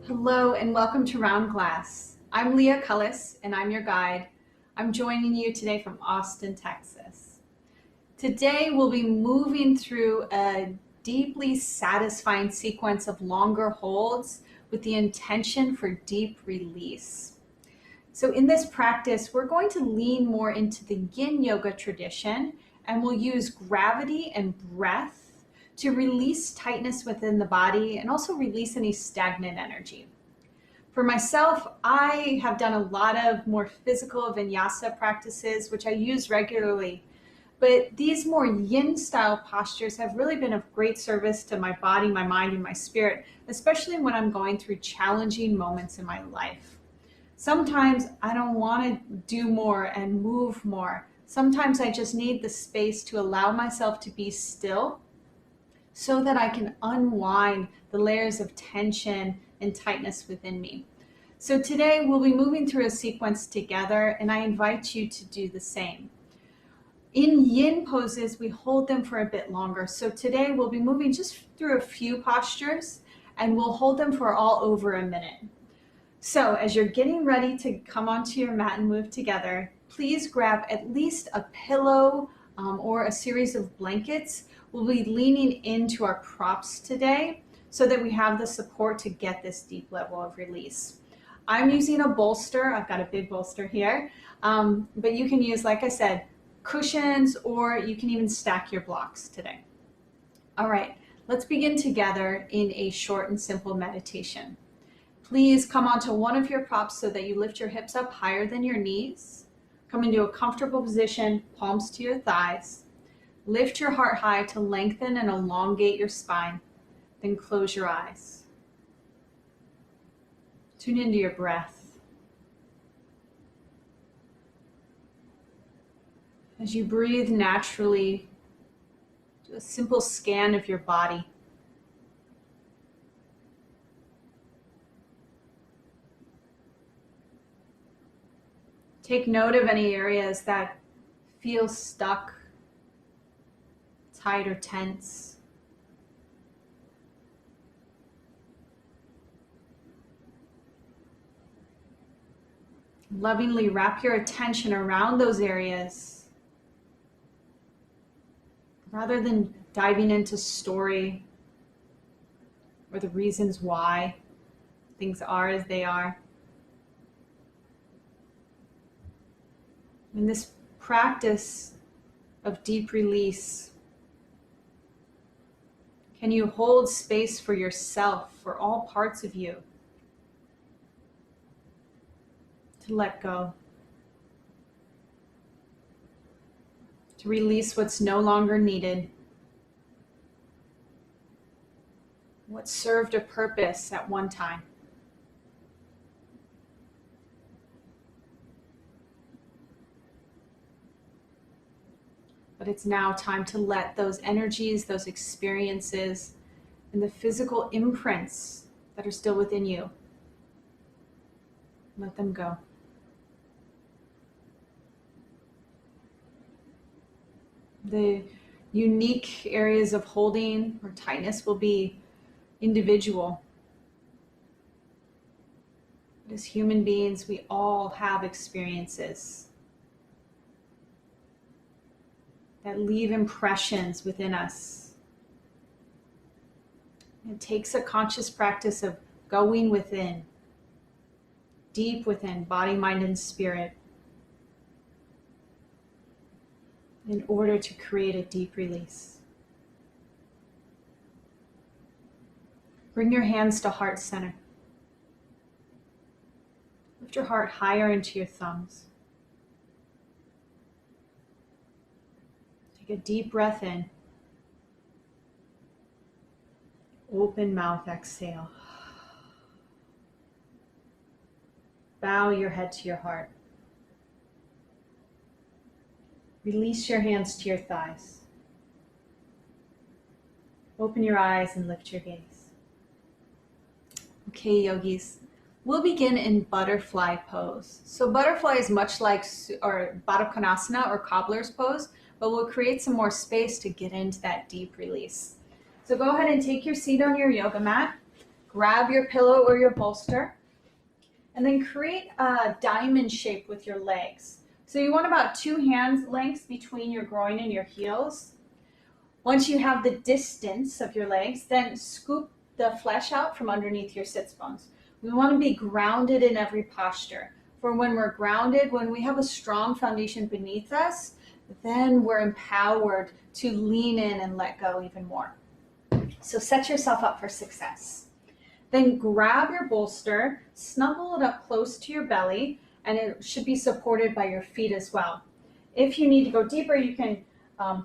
Hello and welcome to Round Glass. I'm Leah Cullis and I'm your guide. I'm joining you today from Austin, Texas. Today we'll be moving through a deeply satisfying sequence of longer holds with the intention for deep release. So in this practice, we're going to lean more into the Yin Yoga tradition, and we'll use gravity and breath to release tightness within the body and also release any stagnant energy. For myself, I have done a lot of more physical vinyasa practices, which I use regularly, but these more yin style postures have really been of great service to my body, my mind, and my spirit, especially when I'm going through challenging moments in my life. Sometimes I don't want to do more and move more. Sometimes I just need the space to allow myself to be still so that I can unwind the layers of tension and tightness within me. So today we'll be moving through a sequence together, and I invite you to do the same. In yin poses, we hold them for a bit longer. So today we'll be moving just through a few postures, and we'll hold them for all over a minute. So as you're getting ready to come onto your mat and move together, please grab at least a pillow or a series of blankets. We'll be leaning into our props today so that we have the support to get this deep level of release. I'm using a bolster. I've got a big bolster here, but you can use, like I said, cushions, or you can even stack your blocks today. All right, let's begin together in a short and simple meditation. Please come onto one of your props so that you lift your hips up higher than your knees. Come into a comfortable position, palms to your thighs. Lift your heart high to lengthen and elongate your spine. Then close your eyes. Tune into your breath. As you breathe naturally, do a simple scan of your body. Take note of any areas that feel stuck, tight, or tense. Lovingly wrap your attention around those areas rather than diving into story or the reasons why things are as they are. In this practice of deep release, can you hold space for yourself, for all parts of you, to let go, to release what's no longer needed, what served a purpose at one time? But it's now time to let those energies, those experiences, and the physical imprints that are still within you, let them go. The unique areas of holding or tightness will be individual. But as human beings, we all have experiences that leave impressions within us. It takes a conscious practice of going within, deep within, body, mind, and spirit, in order to create a deep release. Bring your hands to heart center. Lift your heart higher into your thumbs. Take a deep breath in. Open mouth, exhale. Bow your head to your heart. Release your hands to your thighs. Open your eyes and lift your gaze. Okay, yogis, we'll begin in butterfly pose. So butterfly is much like Baddha Konasana or cobbler's pose, but we'll create some more space to get into that deep release. So go ahead and take your seat on your yoga mat, grab your pillow or your bolster, and then create a diamond shape with your legs. So you want about 2 hand lengths between your groin and your heels. Once you have the distance of your legs, then scoop the flesh out from underneath your sits bones. We want to be grounded in every posture. For when we're grounded, when we have a strong foundation beneath us, then we're empowered to lean in and let go even more. So set yourself up for success. Then grab your bolster, snuggle it up close to your belly, and it should be supported by your feet as well. If you need to go deeper, you can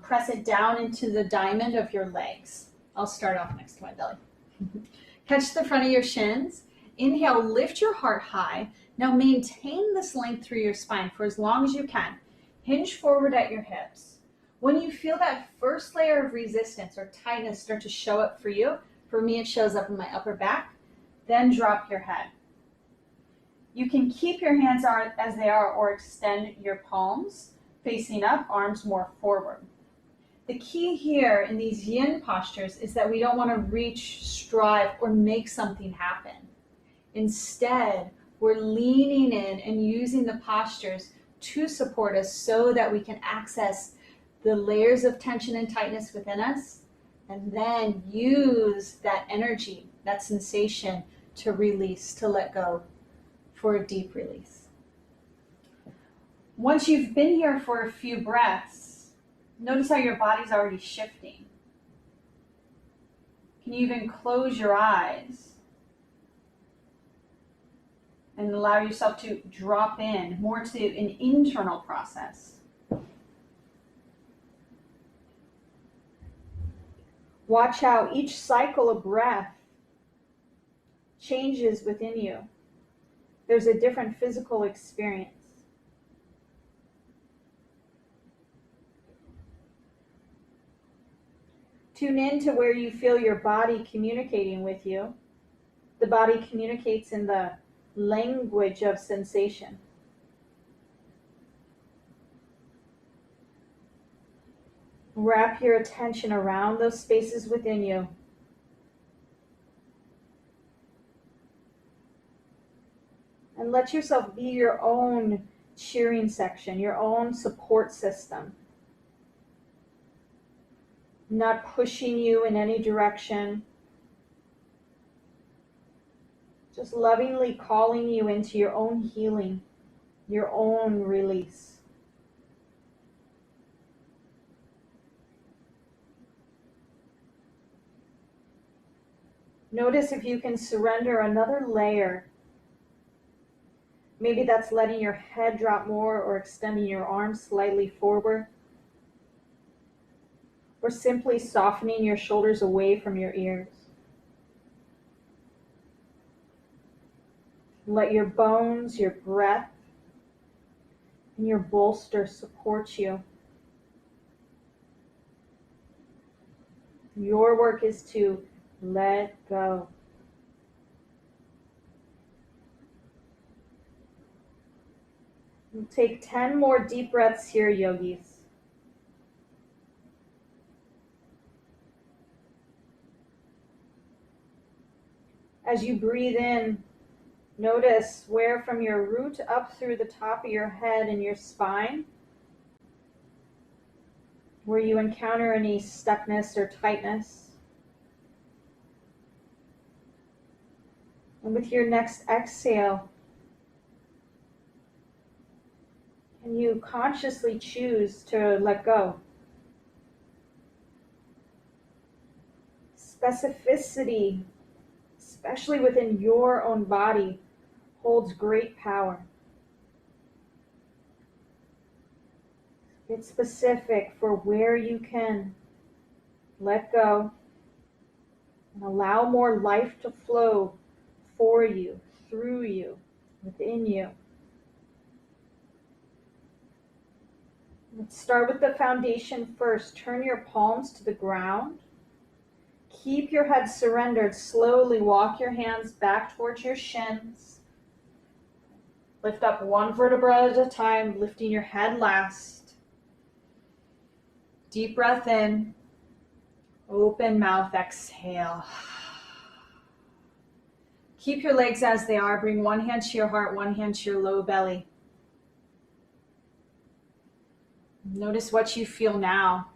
press it down into the diamond of your legs. I'll start off next to my belly. Catch the front of your shins. Inhale, lift your heart high. Now maintain this length through your spine for as long as you can. Hinge forward at your hips. When you feel that first layer of resistance or tightness start to show up for you, for me it shows up in my upper back, then drop your head. You can keep your hands as they are or extend your palms facing up, arms more forward. The key here in these yin postures is that we don't want to reach, strive, or make something happen. Instead, we're leaning in and using the postures to support us so that we can access the layers of tension and tightness within us, and then use that energy, that sensation to release, to let go for a deep release. Once you've been here for a few breaths, notice how your body's already shifting. Can you even close your eyes and allow yourself to drop in more to an internal process? Watch how each cycle of breath changes within you. There's a different physical experience. Tune in to where you feel your body communicating with you. The body communicates in the language of sensation. Wrap your attention around those spaces within you. And let yourself be your own cheering section, your own support system. Not pushing you in any direction. Just lovingly calling you into your own healing, your own release. Notice if you can surrender another layer. Maybe that's letting your head drop more or extending your arms slightly forward. Or simply softening your shoulders away from your ears. Let your bones, your breath, and your bolster support you. Your work is to let go. We'll take 10 more deep breaths here, yogis. As you breathe in, notice where from your root up through the top of your head and your spine, where you encounter any stuckness or tightness. And with your next exhale, can you consciously choose to let go? Specificity, especially within your own body, holds great power. Get specific for where you can let go and allow more life to flow for you, through you, within you. Let's start with the foundation first. Turn your palms to the ground. Keep your head surrendered. Slowly walk your hands back towards your shins. Lift up one vertebra at a time, lifting your head last. Deep breath in. Open mouth, exhale. Keep your legs as they are. Bring one hand to your heart, one hand to your low belly. Notice what you feel now.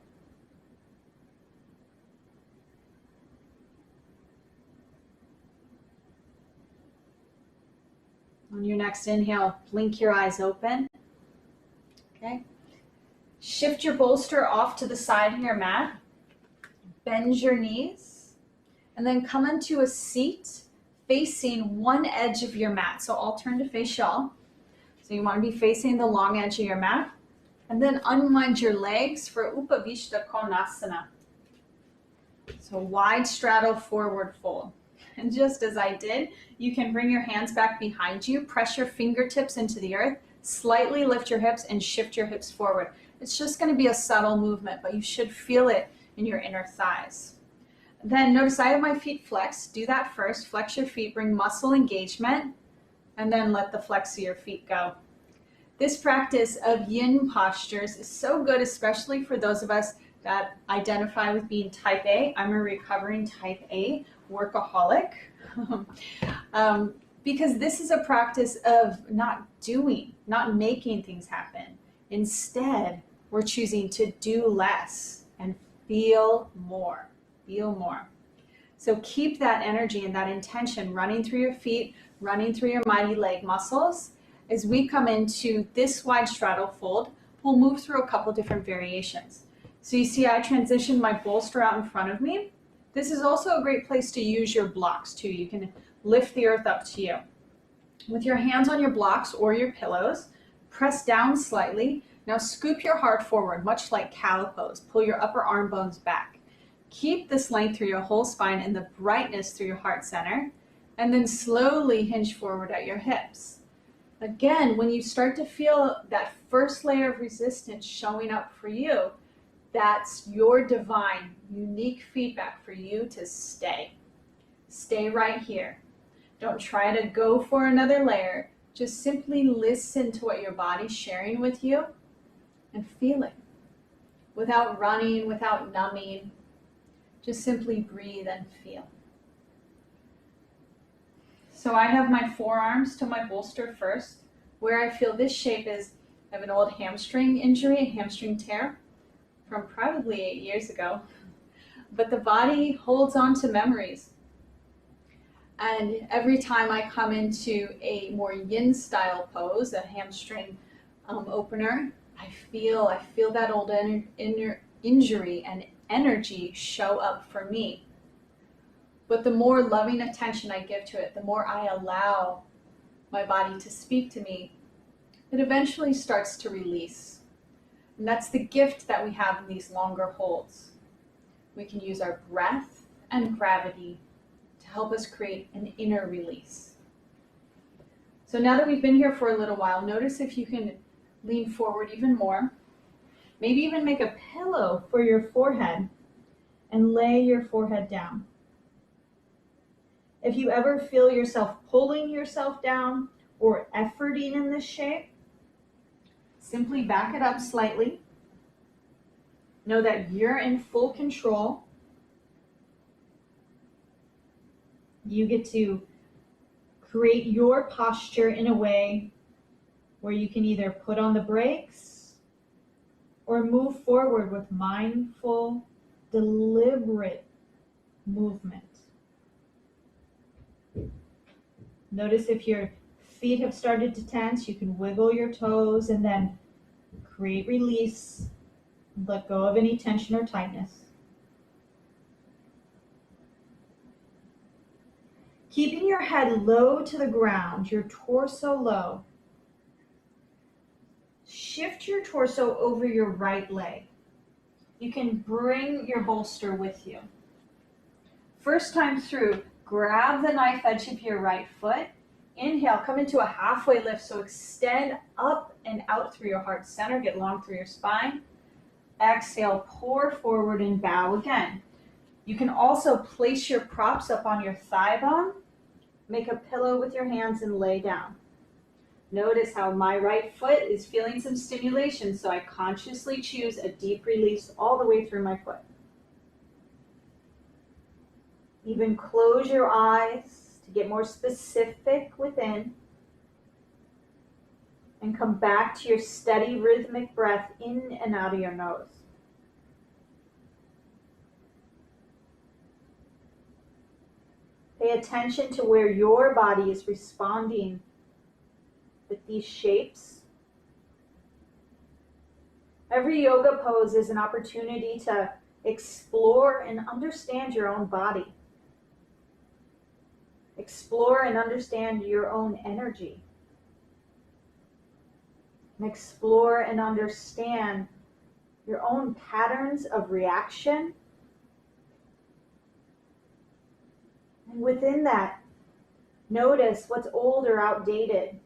On your next inhale, blink your eyes open. Okay. Shift your bolster off to the side of your mat. Bend your knees. And then come into a seat facing one edge of your mat. So I'll turn to face y'all. So you want to be facing the long edge of your mat. And then unwind your legs for Upavishta Konasana. So wide straddle forward fold. And just as I did, you can bring your hands back behind you, press your fingertips into the earth, slightly lift your hips and shift your hips forward. It's just going to be a subtle movement, but you should feel it in your inner thighs. Then notice I have my feet flexed. Do that first. Flex your feet, bring muscle engagement, and then let the flex of your feet go. This practice of yin postures is so good, especially for those of us that identify with being type A. I'm a recovering type A workaholic. Because this is a practice of not doing, not making things happen. Instead, we're choosing to do less and feel more. Feel more. So keep that energy and that intention running through your feet, running through your mighty leg muscles. As we come into this wide straddle fold, we'll move through a couple different variations. So you see I transitioned my bolster out in front of me. This is also a great place to use your blocks too. You can lift the earth up to you. With your hands on your blocks or your pillows, press down slightly. Now scoop your heart forward, much like cow pose. Pull your upper arm bones back. Keep this length through your whole spine and the brightness through your heart center. And then slowly hinge forward at your hips. Again, when you start to feel that first layer of resistance showing up for you, That's your divine, unique feedback for you to stay. Stay right here. Don't try to go for another layer. Just simply listen to what your body's sharing with you and feel it. Without running, without numbing, just simply breathe and feel. So I have my forearms to my bolster first. Where I feel this shape is, I have an old hamstring injury, a hamstring tear from probably 8 years ago. But the body holds on to memories. And every time I come into a more yin style pose, a hamstring opener, I feel that old injury and energy show up for me. But the more loving attention I give to it, the more I allow my body to speak to me, it eventually starts to release. And that's the gift that we have in these longer holds. We can use our breath and gravity to help us create an inner release. So now that we've been here for a little while, notice if you can lean forward even more. Maybe even make a pillow for your forehead and lay your forehead down. If you ever feel yourself pulling yourself down or efforting in this shape, simply back it up slightly. Know that you're in full control. You get to create your posture in a way where you can either put on the brakes or move forward with mindful, deliberate movement. Notice if your feet have started to tense, you can wiggle your toes and then create release. Let go of any tension or tightness. Keeping your head low to the ground, your torso low. Shift your torso over your right leg. You can bring your bolster with you. First time through, grab the knife edge of your right foot. Inhale, come into a halfway lift, so extend up and out through your heart center, get long through your spine. Exhale, pour forward and bow again. You can also place your props up on your thigh bone, make a pillow with your hands and lay down. Notice how my right foot is feeling some stimulation, so I consciously choose a deep release all the way through my foot. Even close your eyes to get more specific within. And come back to your steady rhythmic breath in and out of your nose. Pay attention to where your body is responding with these shapes. Every yoga pose is an opportunity to explore and understand your own body. Explore and understand your own energy. And explore and understand your own patterns of reaction. And within that, notice what's old or outdated,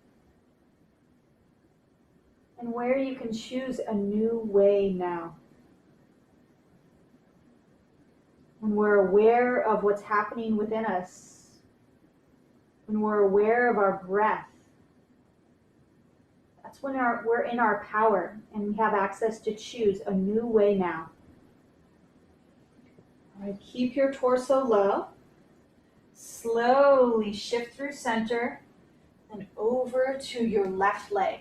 and where you can choose a new way now. When we're aware of what's happening within us, when we're aware of our breath, that's when we're in our power and we have access to choose a new way now. All right, keep your torso low. Slowly shift through center and over to your left leg.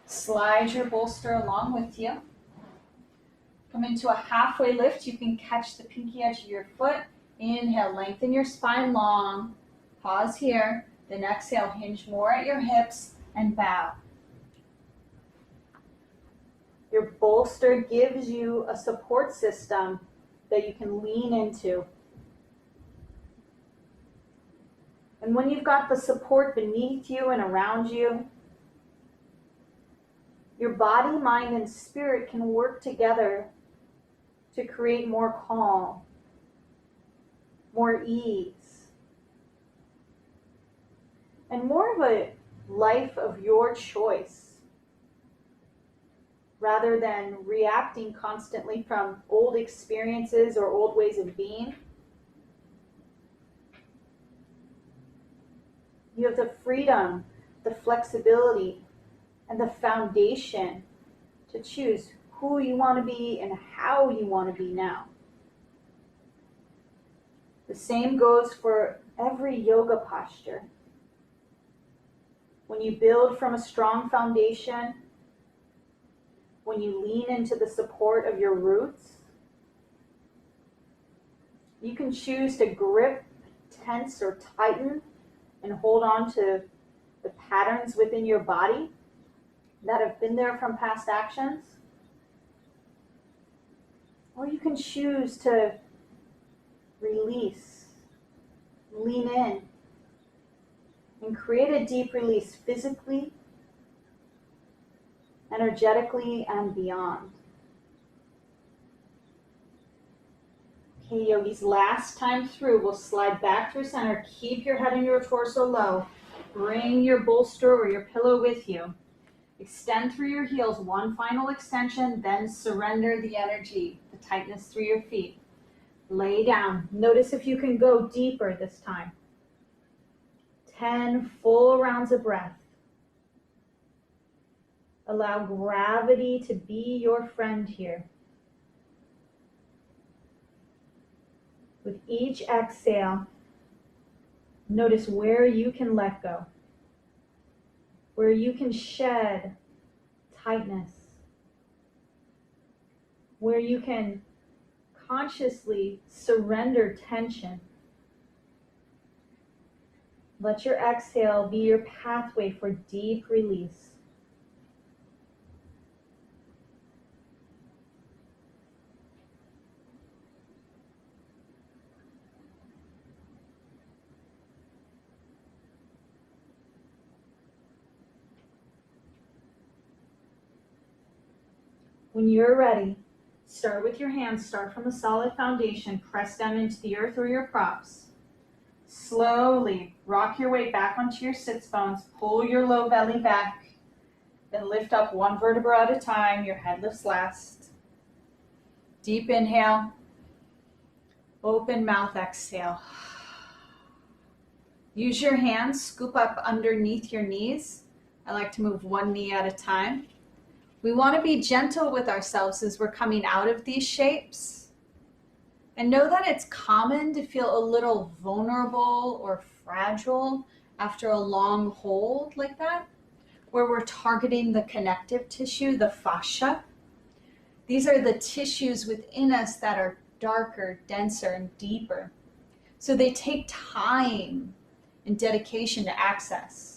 Slide your bolster along with you. Come into a halfway lift. You can catch the pinky edge of your foot. Inhale, lengthen your spine long. Pause here. Then exhale, hinge more at your hips and bow. Your bolster gives you a support system that you can lean into. And when you've got the support beneath you and around you, your body, mind, and spirit can work together to create more calm, more ease, and more of a life of your choice, rather than reacting constantly from old experiences or old ways of being. You have the freedom, the flexibility, and the foundation to choose who you want to be and how you want to be now. The same goes for every yoga posture. When you build from a strong foundation, when you lean into the support of your roots, you can choose to grip, tense, or tighten and hold on to the patterns within your body that have been there from past actions. Or you can choose to release, lean in, and create a deep release physically, energetically, and beyond. Okay, yogis, last time through, we'll slide back through center. Keep your head and your torso low. Bring your bolster or your pillow with you. Extend through your heels, one final extension, then surrender the energy, the tightness through your feet. Lay down. Notice if you can go deeper this time. 10 full rounds of breath. Allow gravity to be your friend here. With each exhale, notice where you can let go, where you can shed tightness, where you can consciously surrender tension. Let your exhale be your pathway for deep release. When you're ready, start with your hands. Start from a solid foundation. Press down into the earth or your props. Slowly rock your way back onto your sits bones. Pull your low belly back. Then lift up one vertebra at a time. Your head lifts last. Deep inhale. Open mouth exhale. Use your hands. Scoop up underneath your knees. I like to move one knee at a time. We want to be gentle with ourselves as we're coming out of these shapes. And know that it's common to feel a little vulnerable or fragile after a long hold like that, where we're targeting the connective tissue, the fascia. These are the tissues within us that are darker, denser, and deeper. So they take time and dedication to access.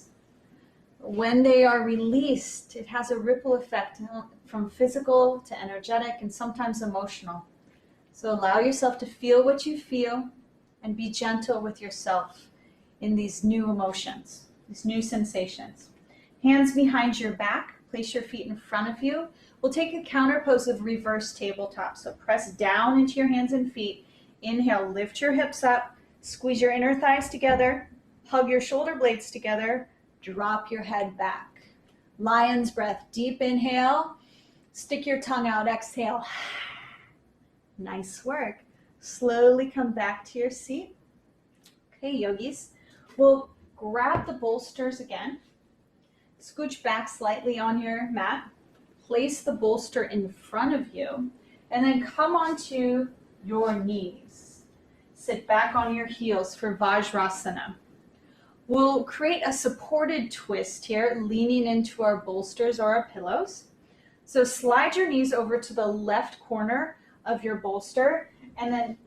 When they are released, it has a ripple effect from physical to energetic and sometimes emotional. So allow yourself to feel what you feel and be gentle with yourself in these new emotions, these new sensations. Hands behind your back, place your feet in front of you. We'll take a counter pose of reverse tabletop. So press down into your hands and feet. Inhale, lift your hips up, squeeze your inner thighs together, hug your shoulder blades together, drop your head back. Lion's breath, deep inhale, stick your tongue out, exhale. Nice work. Slowly come back to your seat. Okay, yogis, we'll grab the bolsters again. Scooch back slightly on your mat. Place the bolster in front of you, and then come onto your knees. Sit back on your heels for Vajrasana. We'll create a supported twist here, leaning into our bolsters or our pillows. So slide your knees over to the left corner of your bolster and then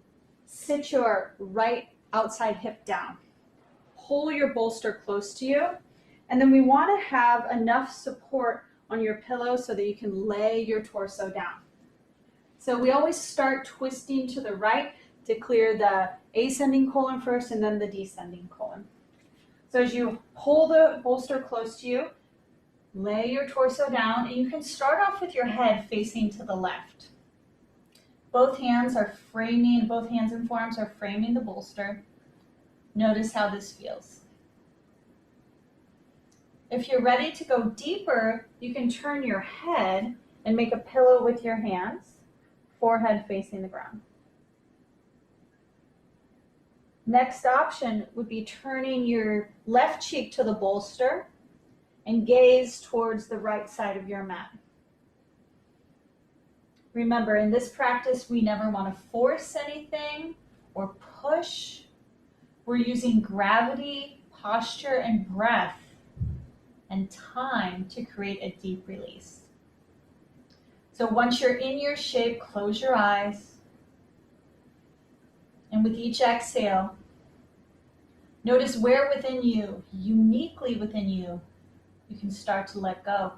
sit your right outside hip down. Pull your bolster close to you, and then we want to have enough support on your pillow so that you can lay your torso down. So we always start twisting to the right to clear the ascending colon first and then the descending colon. So as you pull the bolster close to you, lay your torso down, and you can start off with your head facing to the left. Both hands and forearms are framing the bolster. Notice how this feels. If you're ready to go deeper, you can turn your head and make a pillow with your hands, forehead facing the ground. Next option would be turning your left cheek to the bolster and gaze towards the right side of your mat. Remember, in this practice, we never want to force anything or push. We're using gravity, posture, and breath and time to create a deep release. So once you're in your shape, close your eyes. And with each exhale, notice where within you, uniquely within you, you can start to let go.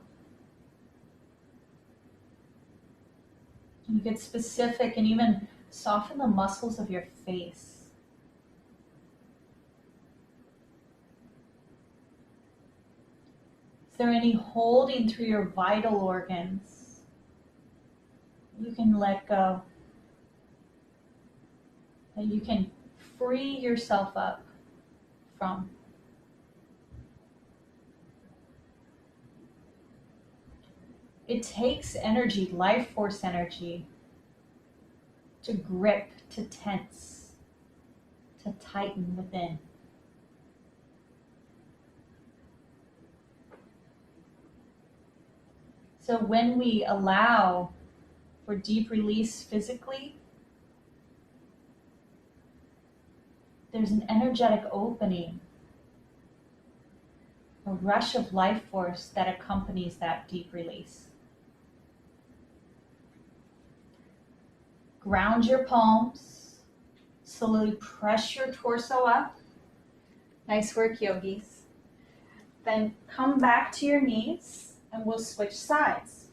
You get specific and even soften the muscles of your face. Is there any holding through your vital organs? You can let go. That you can free yourself up from. It takes energy, life force energy, to grip, to tense, to tighten within. So when we allow for deep release physically, there's an energetic opening, a rush of life force that accompanies that deep release. Ground your palms, slowly press your torso up. Nice work, yogis. Then come back to your knees and we'll switch sides.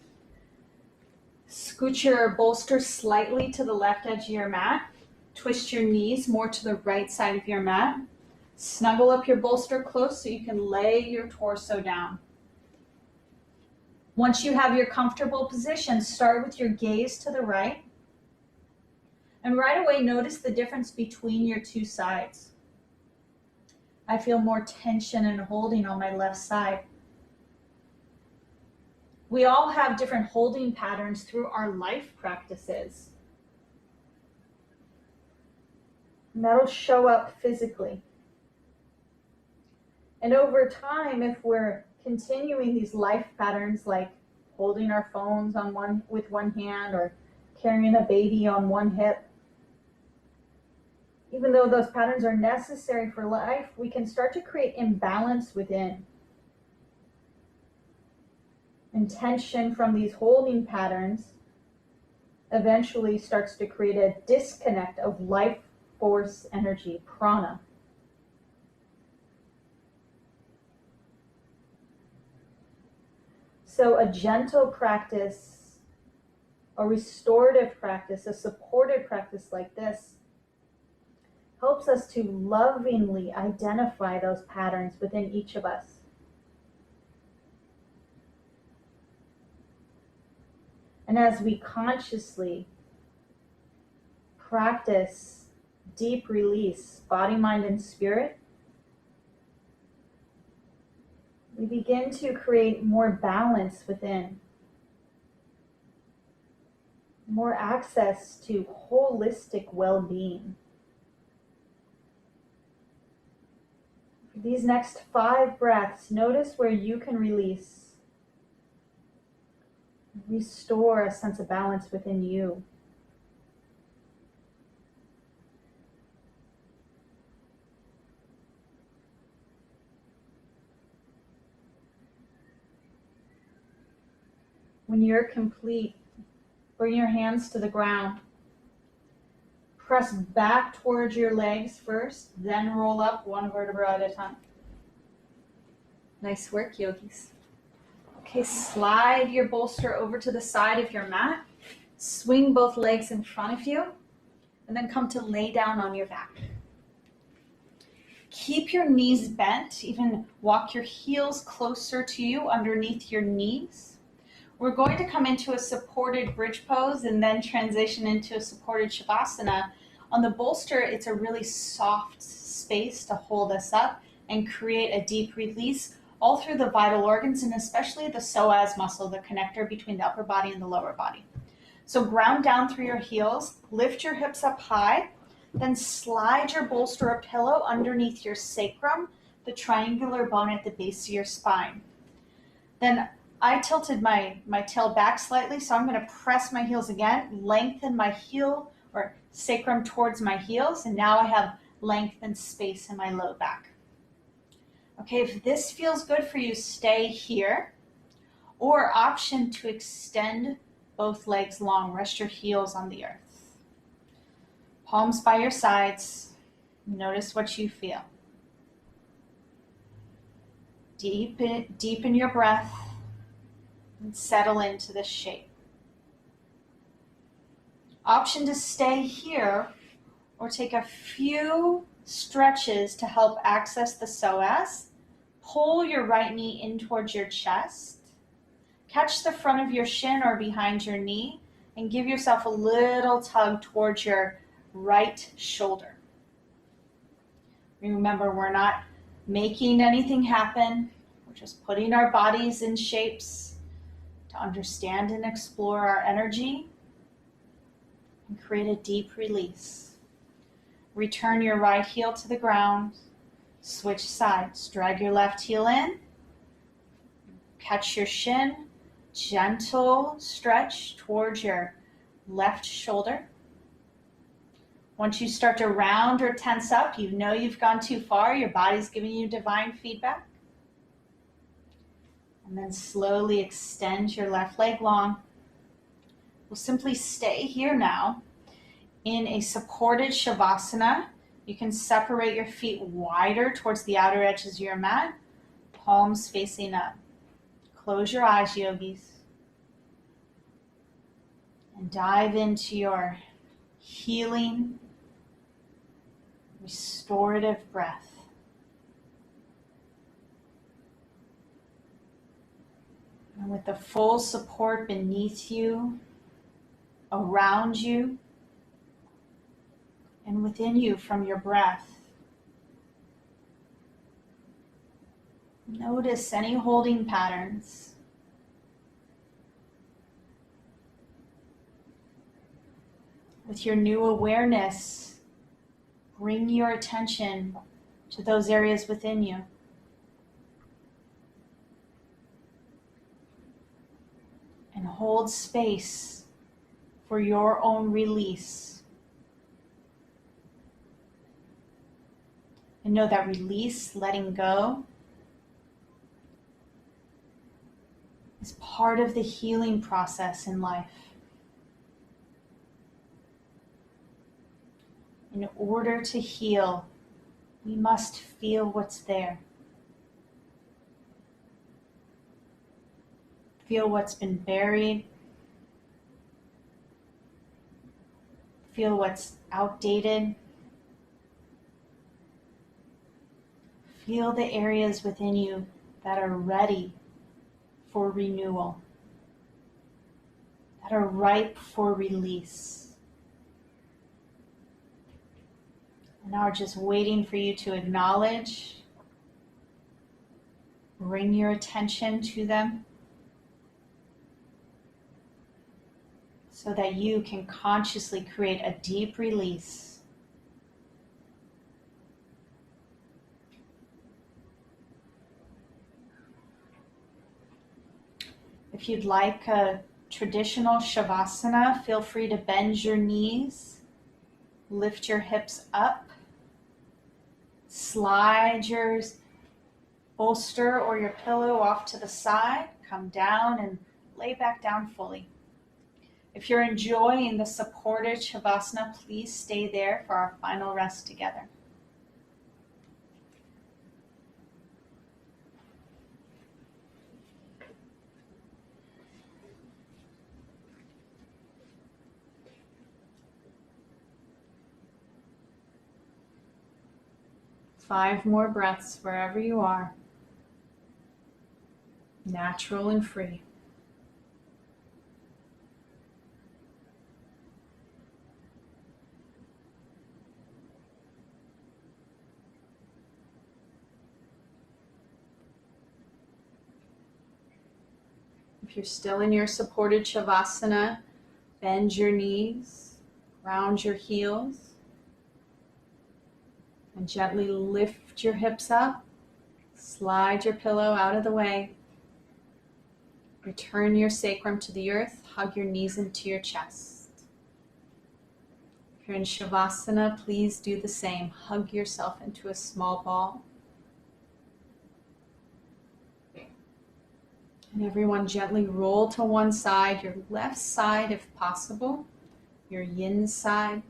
Scoot your bolster slightly to the left edge of your mat. Twist your knees more to the right side of your mat. Snuggle up your bolster close so you can lay your torso down. Once you have your comfortable position, start with your gaze to the right. And right away, notice the difference between your two sides. I feel more tension and holding on my left side. We all have different holding patterns through our life practices. And that'll show up physically. And over time, if we're continuing these life patterns like holding our phones with one hand or carrying a baby on one hip, even though those patterns are necessary for life, we can start to create imbalance within. And tension from these holding patterns eventually starts to create a disconnect of life force energy, prana. So a gentle practice, a restorative practice, a supported practice like this helps us to lovingly identify those patterns within each of us. And as we consciously practice deep release, body, mind, and spirit, we begin to create more balance within, more access to holistic well-being. For these next 5 breaths, notice where you can release, restore a sense of balance within you. When you're complete, bring your hands to the ground. Press back towards your legs first, then roll up one vertebra at a time. Nice work, yogis. Okay, slide your bolster over to the side of your mat. Swing both legs in front of you, and then come to lay down on your back. Keep your knees bent, even walk your heels closer to you underneath your knees. We're going to come into a supported bridge pose and then transition into a supported shavasana. On the bolster, it's a really soft space to hold us up and create a deep release. all through the vital organs and especially the psoas muscle, the connector between the upper body and the lower body. So ground down through your heels, lift your hips up high, then slide your bolster or pillow underneath your sacrum, the triangular bone at the base of your spine. Then I tilted my tail back slightly, so I'm going to press my heels again, lengthen my heel or sacrum towards my heels, and now I have length and space in my low back. Okay, if this feels good for you, stay here. Or option to extend both legs long, rest your heels on the earth. Palms by your sides, notice what you feel. Deepen your breath and settle into this shape. Option to stay here or take a few stretches to help access the psoas. Pull your right knee in towards your chest. Catch the front of your shin or behind your knee and give yourself a little tug towards your right shoulder. Remember, we're not making anything happen. We're just putting our bodies in shapes to understand and explore our energy and create a deep release. Return your right heel to the ground. Switch sides. Drag your left heel in. Catch your shin. Gentle stretch towards your left shoulder. Once you start to round or tense up, you know you've gone too far. Your body's giving you divine feedback. And then slowly extend your left leg long. We'll simply stay here now in a supported shavasana. You can separate your feet wider towards the outer edges of your mat, palms facing up. Close your eyes, yogis, and dive into your healing, restorative breath. And with the full support beneath you, around you, and within you from your breath, notice any holding patterns. With your new awareness, bring your attention to those areas within you. And hold space for your own release. And know that release, letting go, is part of the healing process in life. In order to heal, we must feel what's there. Feel what's been buried. Feel what's outdated. Feel the areas within you that are ready for renewal, that are ripe for release, and are just waiting for you to acknowledge, bring your attention to them, so that you can consciously create a deep release. If you'd like a traditional shavasana, feel free to bend your knees, lift your hips up, slide your bolster or your pillow off to the side, come down and lay back down fully. If you're enjoying the supported shavasana, please stay there for our final rest together. Five more breaths wherever you are, natural and free. If you're still in your supported Shavasana, bend your knees, round your heels, and gently lift your hips up. Slide your pillow out of the way. Return your sacrum to the earth. Hug your knees into your chest. If you're in Shavasana, please do the same. Hug yourself into a small ball. And everyone gently roll to one side, your left side if possible, your yin side.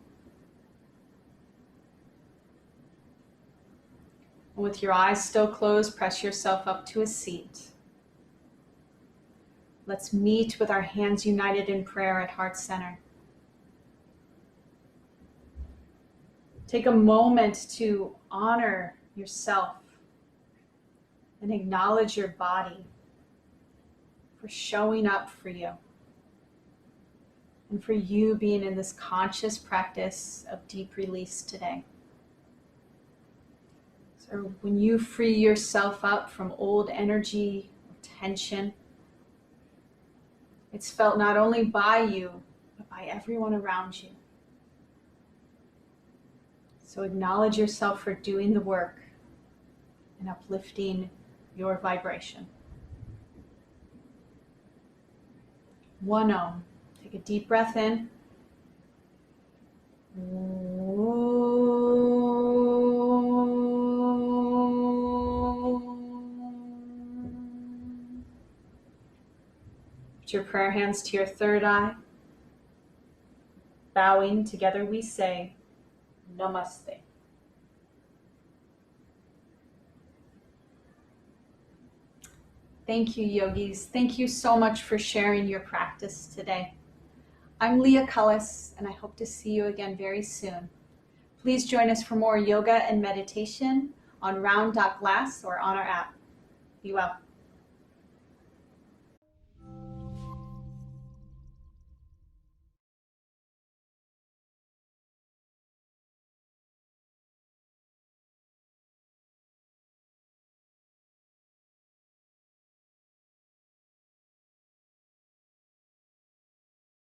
And with your eyes still closed, press yourself up to a seat. Let's meet with our hands united in prayer at heart center. Take a moment to honor yourself and acknowledge your body for showing up for you and for you being in this conscious practice of deep release today. So when you free yourself up from old energy or tension, it's felt not only by you, but by everyone around you. So acknowledge yourself for doing the work and uplifting your vibration. 1 Om. Take a deep breath in. Put your prayer hands to your third eye. Bowing, together we say, Namaste. Thank you, yogis. Thank you so much for sharing your practice today. I'm Leah Cullis, and I hope to see you again very soon. Please join us for more yoga and meditation on round.glass or on our app. Be well.